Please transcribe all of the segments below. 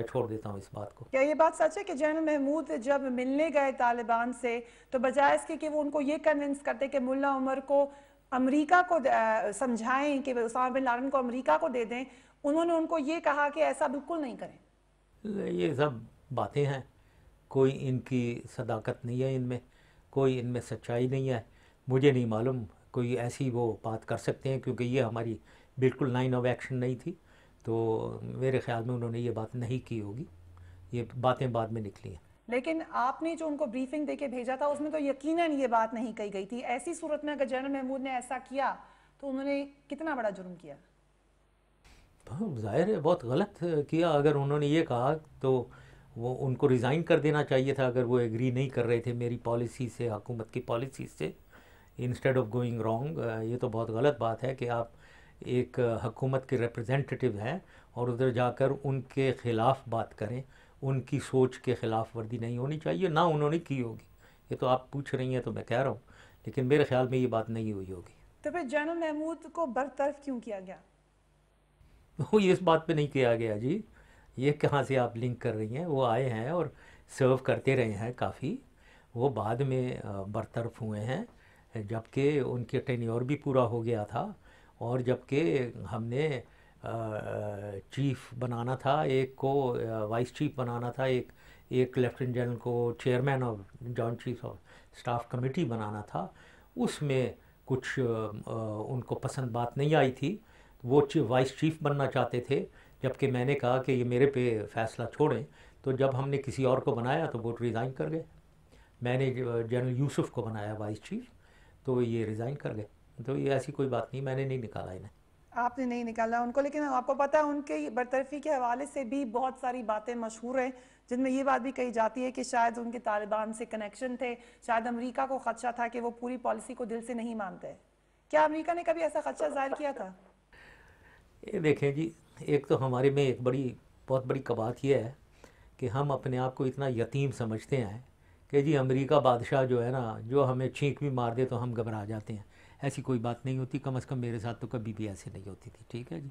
میں چھوڑ دیتا ہوں اس بات کو. کیا یہ بات سچ ہے کہ جنرل محمود جب ملنے گئے طالبان سے تو بجائے اس کے کہ وہ ان کو یہ کنونس کرتے کہ ملا عمر کو امریکہ کو سمجھائیں کہ اسامہ بن لادن کو امریکہ کو دے دیں، انہوں نے ان کو یہ کہا کہ ایسا بالکل نہیں کریں؟ یہ سب باتیں ہیں، کوئی ان کی صداقت نہیں ہے ان میں، کوئی ان میں سچائی نہیں ہے. مجھے نہیں معلوم کوئی ایسی وہ بات کر سکتے ہیں، کیونکہ یہ ہماری بالکل لائن آف ایکشن نہیں تھی. تو میرے خیال میں انہوں نے یہ بات نہیں کی ہوگی، یہ باتیں بعد میں نکلی ہیں. لیکن آپ نے جو ان کو بریفنگ دے کے بھیجا تھا اس میں تو یقیناً یہ بات نہیں کہی گئی تھی. ایسی صورت میں اگر جنرل محمود نے ایسا کیا تو انہوں نے کتنا بڑا جرم کیا؟ ظاہر ہے بہت غلط کیا. اگر انہوں نے یہ کہا تو وہ ان کو ریزائن کر دینا چاہیے تھا اگر وہ ایگری نہیں کر رہے تھے میری پالیسی سے، حکومت کی پالیسی سے، انسٹیڈ آف گوئنگ رانگ. یہ تو بہت غلط بات ہے کہ آپ ایک حکومت کے ریپرزینٹیٹیو ہیں اور ادھر جا کر ان کے خلاف بات کریں. ان کی سوچ کے خلاف ورزی نہیں ہونی چاہیے، نہ انہوں نے کی ہوگی. یہ تو آپ پوچھ رہی ہیں تو میں کہہ رہا ہوں، لیکن میرے خیال میں یہ بات نہیں ہوئی ہوگی. تو پھر جنرل محمود کو برطرف کیوں کیا گیا؟ وہ اس بات پہ نہیں کیا گیا جی. یہ کہاں سے آپ لنک کر رہی ہیں؟ وہ آئے ہیں اور سرو کرتے رہے ہیں کافی. وہ بعد میں برطرف ہوئے ہیں جبکہ ان کے ٹینیور بھی پورا ہو گیا تھا، اور جبکہ ہم نے چیف بنانا تھا، ایک کو وائس چیف بنانا تھا، ایک لیفٹیننٹ جنرل کو chairman of joint chief of staff committee بنانا تھا. اس میں کچھ ان کو پسند بات نہیں آئی تھی. وہ وائس چیف بننا چاہتے تھے، جبکہ میں نے کہا کہ یہ میرے پہ فیصلہ چھوڑیں. تو جب ہم نے کسی اور کو بنایا تو وہ ریزائن کر گئے. میں نے جنرل یوسف کو بنایا وائس چیف، تو یہ ریزائن کر گئے. تو یہ ایسی کوئی بات نہیں، میں نے نہیں نکالا انہیں. آپ نے نہیں نکالا ان کو، لیکن آپ کو پتہ ہے ان کی برطرفی کے حوالے سے بھی بہت ساری باتیں مشہور ہیں، جن میں یہ بات بھی کہی جاتی ہے کہ شاید ان کے طالبان سے کنیکشن تھے، شاید امریکہ کو خدشہ تھا کہ وہ پوری پالیسی کو دل سے نہیں مانتے. کیا امریکہ نے کبھی ایسا خدشہ ظاہر کیا تھا؟ یہ دیکھیں جی، ایک تو ہمارے میں ایک بہت بڑی بات یہ ہے کہ ہم اپنے آپ کو اتنا یتیم سمجھتے ہیں کہ جی امریکہ بادشاہ جو ہے نا، جو ہمیں چھینک بھی مار دے تو ہم گھبرا جاتے ہیں. ایسی کوئی بات نہیں ہوتی، کم از کم میرے ساتھ تو کبھی بھی ایسے نہیں ہوتی تھی. ٹھیک ہے جی،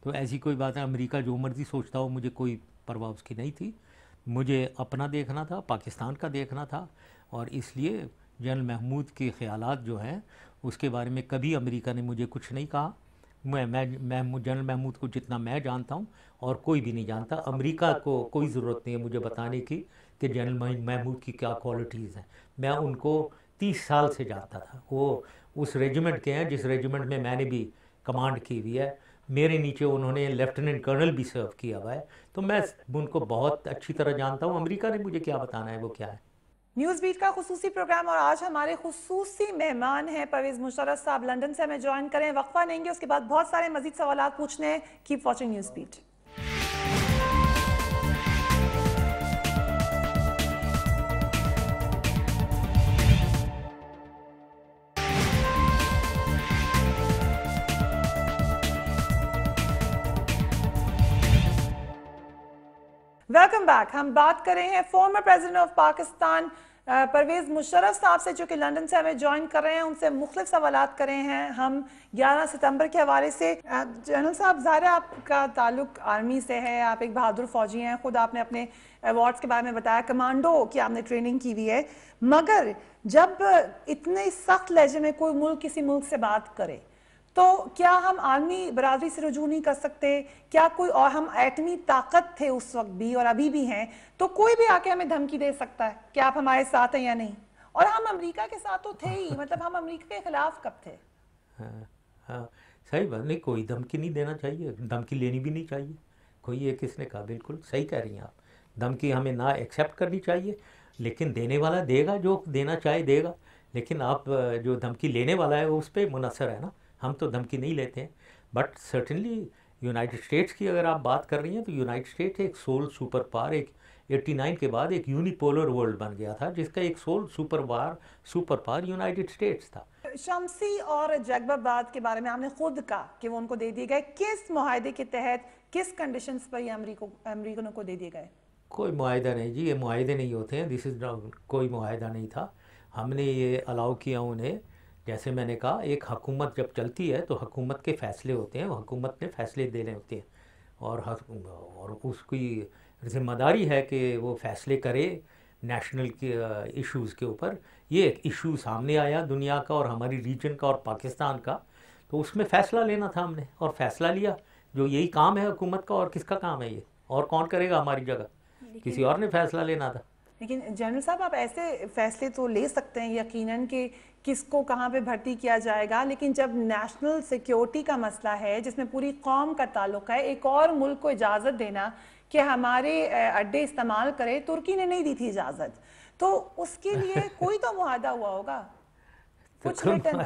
تو ایسی کوئی بات ہے. امریکہ جو مرضی سوچتا ہو، مجھے کوئی پرواہ اس کی نہیں تھی. مجھے اپنا دیکھنا تھا، پاکستان کا دیکھنا تھا، اور اس لیے جنرل محمود کے خیالات جو ہیں اس کے بارے میں کبھی امریکہ نے مجھے کچھ نہیں کہا. میں جنرل محمود کو جتنا میں جانتا ہوں اور کوئی بھی نہیں جانتا. امریکہ کو کوئی ضرورت نہیں ہے مجھے بتانے کی کہ جنرل محمود کی کیا کوالٹیز ہیں. میں ان کو 30 سال سے جانتا تھا. وہ اس ریجیمنٹ کے ہیں جس ریجیمنٹ میں نے بھی کمانڈ کی ہوئی ہے. میرے نیچے انہوں نے لیفٹیننٹ کرنل بھی سرو کیا ہوا ہے، تو میں ان کو بہت اچھی طرح جانتا ہوں. امریکہ نے مجھے کیا بتانا ہے وہ کیا ہے. نیوز بیٹ کا خصوصی پروگرام، اور آج ہمارے خصوصی مہمان ہیں پرویز مشرف صاحب، لندن سے ہمیں جوائن کریں. وقفہ لیں گے، اس کے بعد بہت سارے مزید سوالات پوچھنے ہیں. Keep watching news beat. Welcome back. ہم بات کر رہے ہیں former president of Pakistan Pervez Musharraf صاحب سے، جو کہ لندن سے ہمیں جوائن کر رہے ہیں. ان سے مختلف سوالات کر رہے ہیں ہم 11 ستمبر کے حوالے سے. جنرل صاحب، ظاہر ہے آپ کا تعلق آرمی سے ہے، آپ ایک بہادر فوجی ہیں. خود آپ نے اپنے ایوارڈز کے بارے میں بتایا، کمانڈو کی آپ نے ٹریننگ کی ہوئی ہے. مگر جب اتنے سخت لہجے میں کوئی ملک کسی ملک سے بات کرے تو کیا ہم عالمی برادری سے رجوع نہیں کر سکتے؟ کیا کوئی، اور ہم ایٹمی طاقت تھے اس وقت بھی اور ابھی بھی ہیں، تو کوئی بھی آ کے ہمیں دھمکی دے سکتا ہے کہ آپ ہمارے ساتھ ہیں یا نہیں؟ اور ہم امریکہ کے ساتھ تو تھے ہی، مطلب ہم امریکہ کے خلاف کب تھے؟ ہاں صحیح بات نہیں، کوئی دھمکی نہیں دینا چاہیے، دھمکی لینی بھی نہیں چاہیے. کوئی یہ کس نے کہا؟ بالکل صحیح کہہ رہی ہیں آپ. دھمکی ہمیں نہ ایکسیپٹ کرنی چاہیے، لیکن دینے والا دے گا، جو دینا چاہے دے گا. لیکن آپ جو دھمکی لینے والا ہے وہ اس پہ منحصر ہے نا. ہم تو دھمکی نہیں لیتے ہیں. بٹ سرٹنلی یونائٹڈ اسٹیٹس کی اگر آپ بات کر رہی ہیں تو یونائٹڈ اسٹیٹ ایک سول سپر پاور، ایک 89 کے بعد ایک یونیپولر ورلڈ بن گیا تھا، جس کا ایک civil super power United States تھا. شمسی اور جیکب آباد کے بارے میں آپ نے خود کہا کہ وہ ان کو دے دیے گئے. کس معاہدے کے تحت، کس کنڈیشنز پر یہ امریکنوں کو دے دیے گئے؟ کوئی معاہدہ نہیں جی، یہ معاہدے نہیں ہوتے ہیں. کوئی معاہدہ نہیں تھا. ہم نے یہ الاؤ کیا انہیں. جیسے میں نے کہا، ایک حکومت جب چلتی ہے تو حکومت کے فیصلے ہوتے ہیں، حکومت نے فیصلے دینے ہوتے ہیں، اور اس کی ذمہ داری ہے کہ وہ فیصلے کرے نیشنل کے ایشوز کے اوپر. یہ ایک ایشو سامنے آیا دنیا کا اور ہماری ریجن کا اور پاکستان کا, تو اس میں فیصلہ لینا تھا ہم نے, اور فیصلہ لیا. جو یہی کام ہے حکومت کا, اور کس کا کام ہے یہ, اور کون کرے گا ہماری جگہ, کسی اور نے فیصلہ لینا تھا. لیکن جنرل صاحب آپ ایسے فیصلے تو لے سکتے ہیں یقیناً کہ کس کو کہاں پہ بھرتی کیا جائے گا, لیکن جب نیشنل سیکیورٹی کا مسئلہ ہے جس میں پوری قوم کا تعلق ہے, ایک اور ملک کو اجازت دینا کہ ہمارے اڈے استعمال کرے, ترکی نے نہیں دی تھی اجازت, تو اس کے لیے کوئی تو معاہدہ ہوا ہوگا کچھ ریٹن.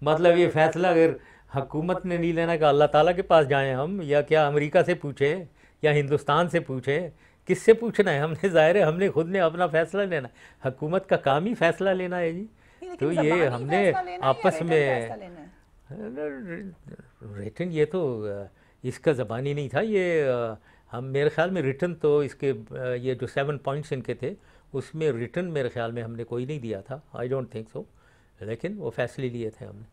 مطلب یہ فیصلہ اگر حکومت نے نہیں لینا کہ اللہ تعالیٰ کے پاس جائیں ہم, یا کیا امریکہ سے پوچھیں یا ہندوستان سے پوچھیں, کس سے پوچھنا ہے؟ ہم نے ظاہر ہے ہم نے خود نے اپنا فیصلہ لینا, حکومت کا کام ہی فیصلہ لینا ہے جی. تو یہ ہم نے آپس میں ریٹن, یہ تو اس کا زبانی نہیں تھا, یہ ہم میرے خیال میں ریٹن تو اس کے یہ جو 7 پوائنٹس ان کے تھے اس میں ریٹن میرے خیال میں ہم نے کوئی نہیں دیا تھا, آئی ڈونٹ تھنک سو, لیکن وہ فیصلے لیے تھے ہم نے.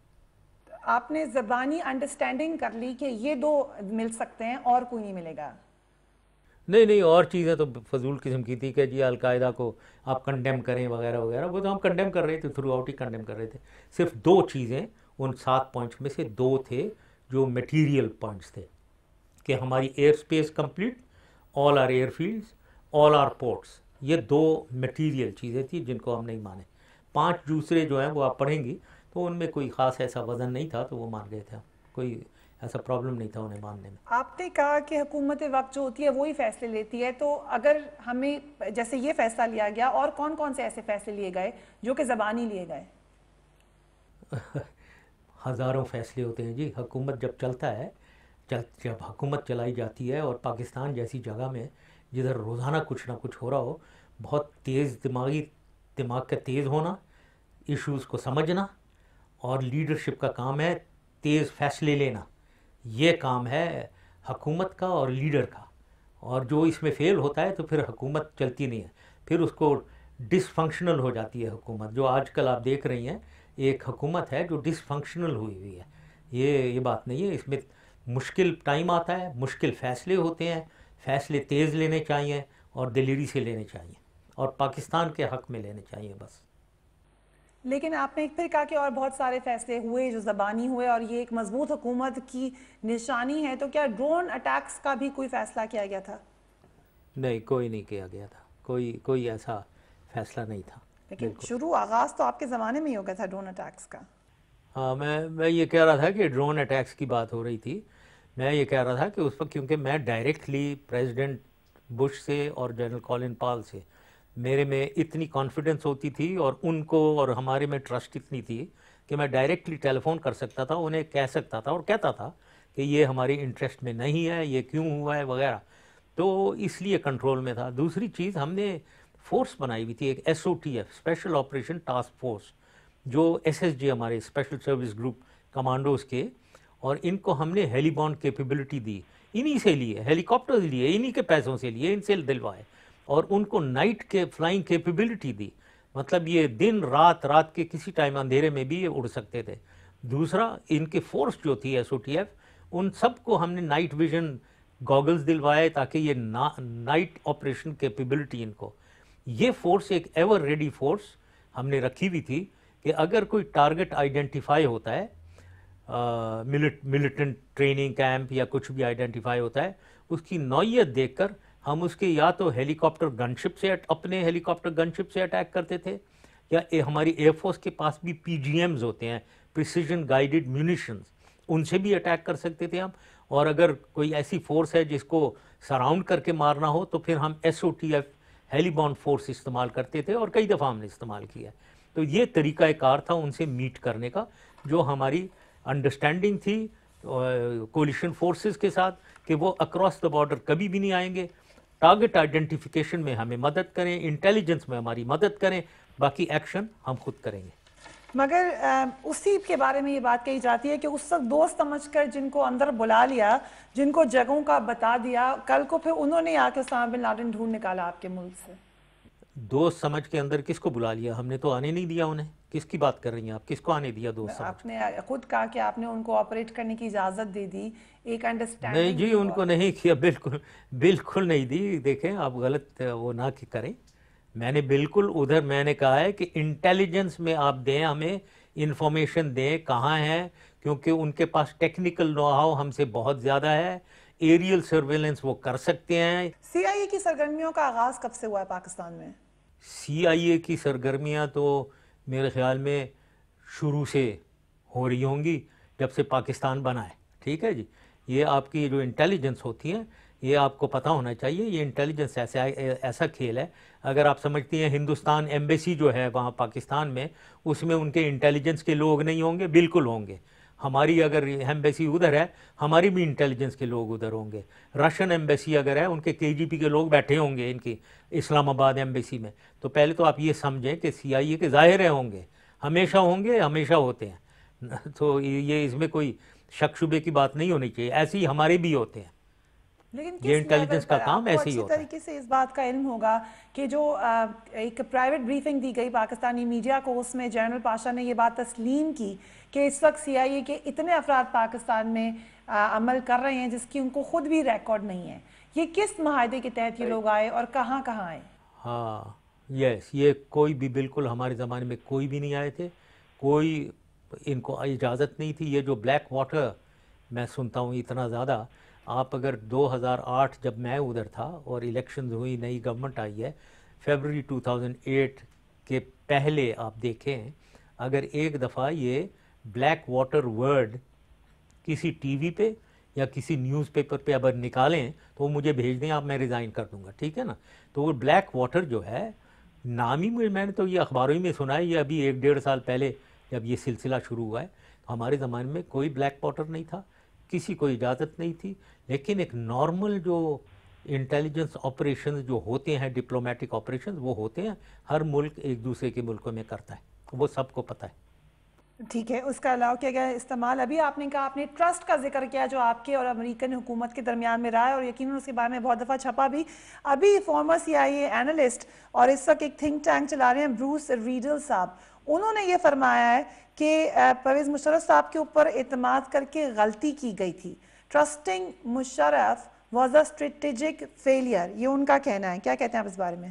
آپ نے زبانی انڈرسٹینڈنگ کر لی کہ یہ 2 مل سکتے ہیں اور کوئی نہیں ملے گا؟ نہیں, اور چیزیں تو فضول قسم کی تھی کہ جی القاعدہ کو آپ کنڈیم کریں وغیرہ وغیرہ, وہ تو ہم کنڈیم کر رہے تھے, تھرو آؤٹ ہی کنڈیم کر رہے تھے. صرف 2 چیزیں ان 7 پوائنٹس میں سے 2 تھے جو میٹیریل پوائنٹس تھے, کہ ہماری airspace complete, all our airfields, all our ports, یہ 2 میٹیریل چیزیں تھیں جن کو ہم نہیں مانے. 5 دوسرے جو ہیں وہ آپ پڑھیں گی تو ان میں کوئی خاص ایسا وزن نہیں تھا, تو وہ مان گئے تھے, کوئی ایسا پرابلم نہیں تھا انہیں ماننے میں. آپ نے کہا کہ حکومت وقت جو ہوتی ہے وہی فیصلے لیتی ہے, تو اگر ہمیں جیسے یہ فیصلہ لیا گیا, اور کون کون سے ایسے فیصلے لیے گئے جو کہ زبانی لیے گئے؟ ہزاروں فیصلے ہوتے ہیں جی. حکومت جب چلتا ہے, جب حکومت چلائی جاتی ہے, اور پاکستان جیسی جگہ میں جدھر روزانہ کچھ نہ کچھ ہو رہا ہو, بہت تیز دماغ کا تیز ہونا, ایشوز کو سمجھنا, اور لیڈرشپ کا کام ہے تیز فیصلے لینا. یہ کام ہے حکومت کا اور لیڈر کا, اور جو اس میں فیل ہوتا ہے تو پھر حکومت چلتی نہیں ہے, پھر اس کو ڈس فنکشنل ہو جاتی ہے حکومت. جو آج کل آپ دیکھ رہی ہیں ایک حکومت ہے جو ڈس فنکشنل ہوئی ہے. یہ بات نہیں ہے, اس میں مشکل ٹائم آتا ہے, مشکل فیصلے ہوتے ہیں, فیصلے تیز لینے چاہیے اور دلیری سے لینے چاہیے, اور پاکستان کے حق میں لینے چاہیے بس. لیکن آپ نے پھر کہا کہ اور بہت سارے فیصلے ہوئے جو زبانی ہوئے, اور یہ ایک مضبوط حکومت کی نشانی ہے, تو کیا ڈرون اٹیکس کا بھی کوئی فیصلہ کیا گیا تھا؟ نہیں, کوئی نہیں کیا گیا تھا, کوئی ایسا فیصلہ نہیں تھا. لیکن شروع آغاز تو آپ کے زمانے میں ہی ہو گیا تھا ڈرون اٹیکس کا. ہاں, میں یہ کہہ رہا تھا کہ ڈرون اٹیکس کی بات ہو رہی تھی. میں یہ کہہ رہا تھا کہ اس وقت کیونکہ میں ڈائریکٹلی پریزیڈنٹ بش سے اور جنرل کولن پال سے میرے میں اتنی کانفیڈنس ہوتی تھی, اور ان کو اور ہمارے میں ٹرسٹ اتنی تھی کہ میں ڈائریکٹلی ٹیلی فون کر سکتا تھا, انہیں کہہ سکتا تھا اور کہتا تھا کہ یہ ہماری انٹرسٹ میں نہیں ہے, یہ کیوں ہوا ہے وغیرہ, تو اس لیے کنٹرول میں تھا. دوسری چیز, ہم نے فورس بنائی ہوئی تھی, ایک SOTF special operation task force, جو SSG ہمارے اسپیشل سروس گروپ کمانڈوز کے, اور ان کو ہم نے ہیلی بارن کیپیبلٹی دی, انہی سے لیے, ہیلی کاپٹرز لیے, انہی کے پیسوں سے لیے, ان سے دلوائے, اور ان کو نائٹ کے فلائنگ کیپیبلٹی دی. مطلب یہ دن رات کے کسی ٹائم اندھیرے میں بھی یہ اڑ سکتے تھے. دوسرا, ان کے فورس جو تھی SOTF, ان سب کو ہم نے نائٹ ویژن گوگلز دلوائے تاکہ یہ نائٹ آپریشن کیپیبلٹی ان کو. یہ فورس ایک ایور ریڈی فورس ہم نے رکھی ہوئی تھی کہ اگر کوئی ٹارگٹ آئیڈینٹیفائی ہوتا ہے, ملیٹنٹ ٹریننگ کیمپ یا کچھ بھی آئیڈینٹیفائی ہوتا ہے, اس کی نوعیت دیکھ کر ہم اس کے یا تو ہیلی کاپٹر گن شپ سے, اپنے ہیلی کاپٹر گن شپ سے اٹیک کرتے تھے, یا ہماری ایئر فورس کے پاس بھی PGMs ہوتے ہیں, پریسیجن گائیڈڈ میونیشنز, ان سے بھی اٹیک کر سکتے تھے ہم. اور اگر کوئی ایسی فورس ہے جس کو سراؤنڈ کر کے مارنا ہو تو پھر ہم SOTF ہیلی بارن فورس استعمال کرتے تھے, اور کئی دفعہ ہم نے استعمال کیا. تو یہ طریقہ کار تھا ان سے میٹ کرنے کا, جو ہماری انڈرسٹینڈنگ تھی کولیشن فورسز کے ساتھ کہ وہ اکراس دا بارڈر کبھی بھی نہیں آئیں گے. ٹارگٹ آئیڈینٹیفیکیشن میں ہمیں مدد کریں, انٹیلیجنس میں ہماری مدد کریں, باقی ایکشن ہم خود کریں گے. مگر اسی کے بارے میں یہ بات کہی جاتی ہے کہ اس وقت دوست سمجھ کر جن کو اندر بلا لیا, جن کو جگہوں کا بتا دیا, کل کو پھر انہوں نے آ کے اسامہ بن لادن ڈھونڈ نکالا آپ کے ملک سے. دوست سمجھ کے اندر کس کو بلا لیا؟ ہم نے تو آنے نہیں دیا انہیں. کس کی بات کر رہی ہیں آپ؟ کس کو آنے دیا دوست آپ نے خود کہا کہ آپ نے ان کو آپریٹ کرنے کی اجازت دے دی، ایک نہیں انڈرسٹینڈنگ جی، ان کو نہیں کیا، بالکل بالکل نہیں دی. دیکھیں آپ غلط وہ نہ کریں. میں نے بالکل ادھر میں نے کہا ہے کہ انٹیلیجنس میں آپ دیں، ہمیں انفارمیشن دیں کہاں ہیں، کیونکہ ان کے پاس ٹیکنیکل نو ہاؤ ہم سے بہت زیادہ ہے، ایریل سرویلنس وہ کر سکتے ہیں. سی آئی اے کی سرگرمیوں کا آغاز کب سے ہوا ہے پاکستان میں؟ سی آئی اے کی سرگرمیاں تو میرے خیال میں شروع سے ہو رہی ہوں گی جب سے پاکستان بنا ہے. ٹھیک ہے جی. یہ آپ کی جو انٹیلیجنس ہوتی ہیں یہ آپ کو پتہ ہونا چاہیے. یہ انٹیلیجنس ایسا کھیل ہے، اگر آپ سمجھتی ہیں ہندوستان ایمبیسی جو ہے وہاں پاکستان میں، اس میں ان کے انٹیلیجنس کے لوگ نہیں ہوں گے، بالکل ہوں گے. ہماری اگر ایمبیسی ادھر ہے، ہماری بھی انٹیلیجنس کے لوگ ادھر ہوں گے. رشین ایمبیسی اگر ہے، ان کے کے جی پی کے لوگ بیٹھے ہوں گے ان کی اسلام آباد ایمبیسی میں. تو پہلے تو آپ یہ سمجھیں کہ سی آئی اے کے ظاہر ہوں گے، ہمیشہ ہوتے ہیں. تو یہ اس میں کوئی شک شبے کی بات نہیں ہونی چاہیے. ایسے ہی ہمارے بھی ہوتے ہیں. لیکن یہ کس لیول انٹیلیجنس کا پر؟ کام آپ کو ایسے ہی اچھی ہوتا ہے. طریقے سے اس بات کا علم ہوگا کہ جو ایک پرائیویٹ بریفنگ دی گئی پاکستانی میڈیا کو، اس میں جنرل پاشا نے یہ بات تسلیم کی کہ اس وقت سی آئی اے کے اتنے افراد پاکستان میں عمل کر رہے ہیں جس کی ان کو خود بھی ریکارڈ نہیں ہے. یہ کس معاہدے کے تحت یہ لوگ آئے اور کہاں کہاں آئے؟ ہاں یس، یہ کوئی بھی بالکل ہمارے زمانے میں کوئی بھی نہیں آئے تھے، کوئی ان کو اجازت نہیں تھی. یہ جو بلیک واٹر میں سنتا ہوں اتنا زیادہ، آپ اگر 2008 جب میں ادھر تھا اور الیکشنز ہوئی، نئی گورنمنٹ آئی ہے، فیبرری 2008 کے پہلے آپ دیکھیں، اگر ایک دفعہ یہ بلیک واٹر ورڈ کسی ٹی وی پہ یا کسی نیوز پیپر پہ اگر نکالیں تو وہ مجھے بھیج دیں، آپ میں ریزائن کر دوں گا. ٹھیک ہے نا. تو وہ بلیک واٹر جو ہے نام ہی میں نے تو یہ اخباروں ہی میں سنا ہے. یہ ابھی 1-1.5 سال پہلے جب یہ سلسلہ شروع ہوا ہے، تو ہمارے زمانے میں کوئی بلیک واٹر نہیں تھا، کسی کو اجازت نہیں تھی. لیکن ایک نارمل جو انٹیلیجنس آپریشنز جو ہوتے ہیں، ڈپلومیٹک آپریشنز وہ ہوتے ہیں. ہر ملک ایک دوسرے کے ملکوں میں کرتا ہے، وہ سب کو پتہ ہے. ٹھیک ہے. اس کا علاوہ کیا گیا استعمال؟ ابھی آپ نے کہا، آپ نے ٹرسٹ کا ذکر کیا جو آپ کے اور امریکن حکومت کے درمیان میں رہا ہے، اور یقیناً اس کے بارے میں بہت دفعہ چھپا بھی. ابھی فارمر سی آئی اے اینالسٹ اور اس وقت ایک تھنک ٹینک چلا رہے ہیں بروس ریڈل صاحب، انہوں نے یہ فرمایا ہے کہ پرویز مشرف صاحب کے اوپر اعتماد کر کے غلطی کی گئی تھی. Trusting Musharraf was a strategic failure, یہ ان کا کہنا ہے. کیا کہتے ہیں آپ اس بارے میں؟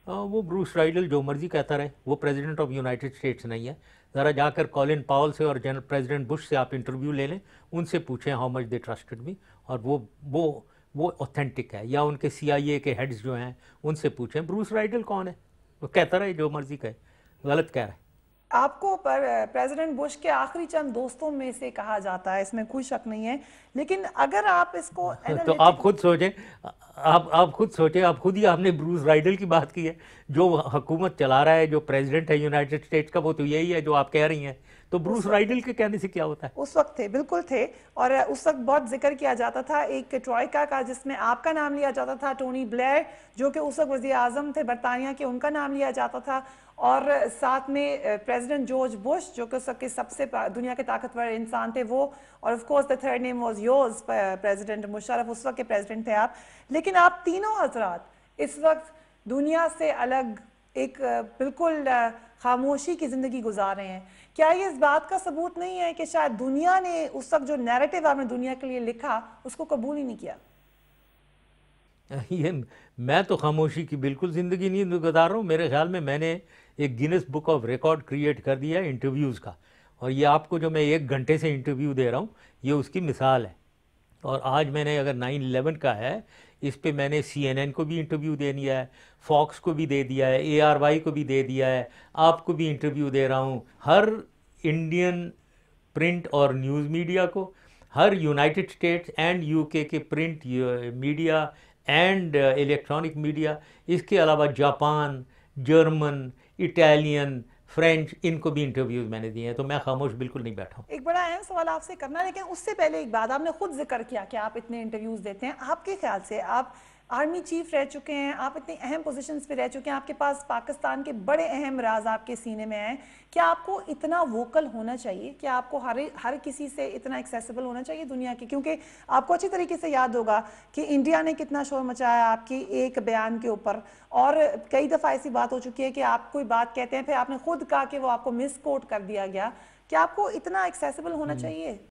وہ بروس رائڈل جو مرضی کہتا رہے، وہ پریزیڈنٹ آف یونائٹڈ اسٹیٹس نہیں ہے. ذرا جا کر کولن پاول سے اور جنرل پریزیڈنٹ بش سے آپ انٹرویو لے لیں، ان سے پوچھیں ہاؤ مچ دے ٹرسٹڈ می، اور وہ اوتھینٹک ہے. یا ان کے سی آئی اے کے ہیڈز جو ہیں ان سے پوچھیں. بروس رائڈل کون ہے؟ وہ کہتا رہے جو مرضی کہے، غلط کہہ رہا ہے. آپ کو پریزیڈنٹ بش کے آخری چند دوستوں میں سے کہا جاتا ہے، اس میں کوئی شک نہیں ہے. لیکن اگر آپ اس کو تو آپ خود سوچیں، آپ خود ہی آپ نے بروس رائڈل کی بات کی ہے، جو حکومت چلا رہا ہے، جو پریزیڈنٹ ہے یونائٹڈ اسٹیٹس کا، وہ تو یہی ہے جو آپ کہہ رہی ہیں. تو بروس رائڈل کے کہنے سے کیا ہوتا ہے؟ اس وقت تھے، بالکل تھے. اور اس وقت بہت ذکر کیا جاتا تھا ایک ٹرائیکا کا، جس میں آپ کا نام لیا جاتا تھا، ٹونی بلیئر جو کہ اس وقت وزیر اعظم تھے برطانیہ کے، ان کا نام لیا جاتا تھا، اور ساتھ میں پریزیڈنٹ جارج بش جو کہ اس وقت کے سب سے دنیا کے طاقتور انسان تھے وہ، اور of course the third name was yours, president Musharraf, اس وقت کے پریزیڈنٹ تھے آپ. لیکن آپ تینوں حضرات اس وقت دنیا سے الگ ایک بالکل خاموشی کی زندگی گزار رہے ہیں. کیا یہ اس بات کا ثبوت نہیں ہے کہ شاید دنیا نے اس وقت جو نیریٹو آپ نے دنیا کے لیے لکھا اس کو قبول ہی نہیں کیا؟ یہ میں تو خاموشی کی بالکل زندگی نہیں گزار رہا ہوں. میرے خیال میں نے ایک grains book of record create کر دیا ہے انٹرویوز کا، اور یہ آپ کو جو میں 1 گھنٹے سے انٹرویو دے رہا ہوں یہ اس کی مثال ہے. اور آج میں نے اگر 9/11 کا ہے، اس پہ میں نے CNN کو بھی انٹرویو دے دیا ہے، فاکس کو بھی دے دیا ہے، ARY کو بھی دے دیا ہے، آپ کو بھی انٹرویو دے رہا ہوں، ہر انڈین پرنٹ اور نیوز میڈیا کو، ہر یونائٹڈ اسٹیٹس اینڈ UK کے print media and electronic media, اس کے علاوہ جاپان، جرمن، اٹالین، فرینچ، ان کو بھی انٹرویوز میں نے دیے ہیں. تو میں خاموش بالکل نہیں بیٹھا ہوں. ایک بڑا اہم سوال آپ سے کرنا ہے، لیکن اس سے پہلے ایک بات، آپ نے خود ذکر کیا کہ آپ اتنے انٹرویوز دیتے ہیں. آپ کے خیال سے آپ آرمی چیف رہ چکے ہیں، آپ اتنے اہم پوزیشنز پہ رہ چکے ہیں، آپ کے پاس پاکستان کے بڑے اہم راز آپ کے سینے میں ہیں. کیا آپ کو اتنا ووکل ہونا چاہیے؟ کیا آپ کو ہر کسی سے اتنا ایکسیسیبل ہونا چاہیے دنیا کے؟ کیونکہ آپ کو اچھی طریقے سے یاد ہوگا کہ انڈیا نے کتنا شور مچایا آپ کی ایک بیان کے اوپر، اور کئی دفعہ ایسی بات ہو چکی ہے کہ آپ کوئی بات کہتے ہیں پھر آپ نے خود کہا کہ وہ آپ کو مس کوٹ کر دیا گیا. کیا آپ کو اتنا ایکسیسیبل ہونا چاہیے؟